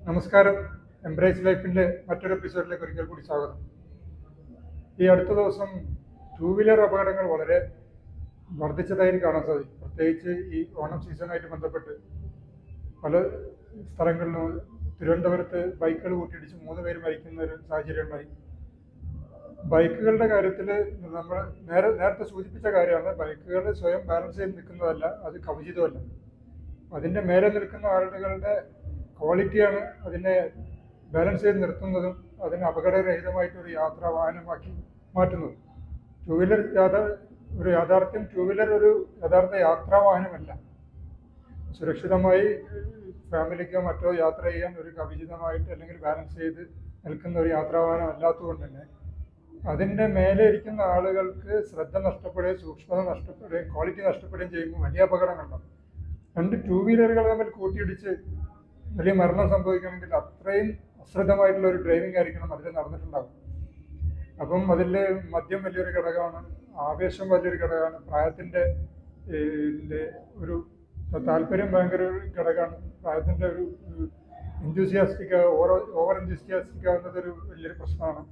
നമസ്കാരം. എംബ്രേസ് ലൈഫിൻ്റെ മറ്റൊരു എപ്പിസോഡിലേക്ക് ഒരിക്കൽ കൂടി സ്വാഗതം. ഈ അടുത്ത ദിവസം ടൂ വീലർ അപകടങ്ങൾ വളരെ വർദ്ധിച്ചതായി കാണാൻ സാധിക്കും. പ്രത്യേകിച്ച് ഈ ഓണം സീസണായിട്ട് ബന്ധപ്പെട്ട് പല സ്ഥലങ്ങളിലും തിരുവനന്തപുരത്ത് ബൈക്കുകൾ കൂട്ടിയിടിച്ച് 3 പേര് മരിക്കുന്ന ഒരു സാഹചര്യം ഉണ്ടായി. ബൈക്കുകളുടെ കാര്യത്തിൽ നമ്മൾ നേരത്തെ സൂചിപ്പിച്ച കാര്യമാണ്, ബൈക്കുകൾ സ്വയം ബാലൻസ് ചെയ്ത് നിൽക്കുന്നതല്ല, അത് കവചിതമല്ല. അതിൻ്റെ മേലെ നിൽക്കുന്ന ആളുകളുടെ ക്വാളിറ്റിയാണ് അതിനെ ബാലൻസ് ചെയ്ത് നിർത്തുന്നതും അതിനെ അപകടരഹിതമായിട്ടൊരു യാത്രാ വാഹനമാക്കി മാറ്റുന്നത്. ടൂ വീലർ ഒരു യഥാർത്ഥ യാത്രാ വാഹനമല്ല. സുരക്ഷിതമായി ഫാമിലിക്കോ മറ്റോ യാത്ര ചെയ്യാൻ ഒരു കവചിതമായിട്ട് അല്ലെങ്കിൽ ബാലൻസ് ചെയ്ത് നിൽക്കുന്ന ഒരു യാത്രാവാഹനം അല്ലാത്തതുകൊണ്ട് തന്നെ അതിൻ്റെ മേലെ ഇരിക്കുന്ന ആളുകൾക്ക് ശ്രദ്ധ നഷ്ടപ്പെടുകയും സൂക്ഷ്മത നഷ്ടപ്പെടുകയും ക്വാളിറ്റി നഷ്ടപ്പെടുകയും ചെയ്യുമ്പോൾ വലിയ അപകടങ്ങളുണ്ടാകും. 2 ടൂ വീലറുകൾ തമ്മിൽ കൂട്ടിയിടിച്ച് വലിയ മരണം സംഭവിക്കണമെങ്കിൽ അത്രയും അശ്രദ്ധമായിട്ടുള്ള ഒരു ഡ്രൈവിംഗ് ആയിരിക്കണം അതിൽ നടന്നിട്ടുണ്ടാകും. അപ്പം അതിൽ മദ്യം വലിയൊരു ഘടകമാണ്, ആവേശം വലിയൊരു ഘടകമാണ്, പ്രായത്തിൻ്റെ ഒരു താല്പര്യം ഭയങ്കര ഒരു ഘടകമാണ്. പ്രായത്തിൻ്റെ ഒരു ഓവർ എൻതൂസിയാസ്റ്റിക് ആവുന്നതൊരു വലിയൊരു പ്രശ്നമാണ്.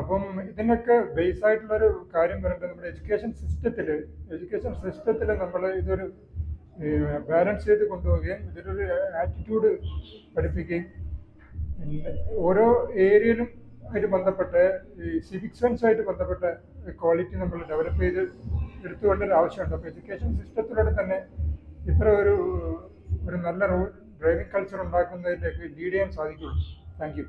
അപ്പം ഇതിനൊക്കെ ബേസ് ആയിട്ടുള്ളൊരു കാര്യം വരേണ്ടത് നമ്മുടെ എഡ്യൂക്കേഷൻ സിസ്റ്റത്തിൽ നമ്മൾ ഇതൊരു ബാലൻസ് ചെയ്ത് കൊണ്ടുപോവുകയും ഇതിലൊരു ആറ്റിറ്റ്യൂഡ് പഠിപ്പിക്കുകയും പിന്നെ ഓരോ ഏരിയയിലും ആയിട്ട് ബന്ധപ്പെട്ട് ഈ സിവിക് സെൻസായിട്ട് ബന്ധപ്പെട്ട ക്വാളിറ്റി നമ്മൾ ഡെവലപ്പ് ചെയ്ത് എടുത്തുകൊണ്ടൊരു ആവശ്യമുണ്ട്. അപ്പോൾ എഡ്യൂക്കേഷൻ സിസ്റ്റത്തിലൂടെ തന്നെ ഇത്ര ഒരു നല്ല ഡ്രൈവിംഗ് കൾച്ചർ ഉണ്ടാക്കുന്നതിലേക്ക് ലീഡ് ചെയ്യാൻ സാധിക്കുള്ളൂ. Thank you.